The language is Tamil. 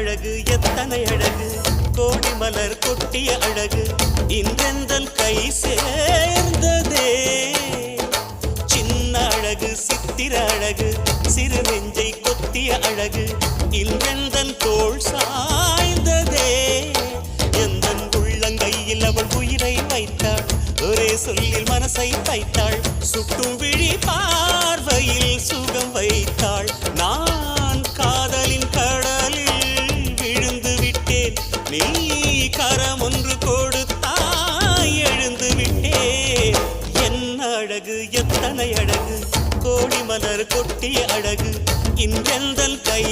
அழகு எத்தனை அழகு கோடி மலர் கொட்டிய அழகு இன்றெந்தன் கை சேர்ந்ததே சின்ன அழகு சித்திர அழகு சிறு நெஞ்சை கொத்திய அழகு இன்றெந்தன் தோள் சாய்ந்ததே எந்தன் உள்ளங்கையில் அவள் உயிரை வைத்தாள் ஒரே சொல்லில் மனசை தைத்தாள் சுட்டும் விழி பார்வையில் சுகம் வைத்தாள் நான் காதலின் கடலில் விழுந்து விட்டேன் நீ கரம் ஒன்று கொடுத்தாய் எழுந்து விட்டேன் என்ன அழகு எத்தனை அழகு கோடி மலர் கொட்டிய அழகு இன்றெந்தன் கை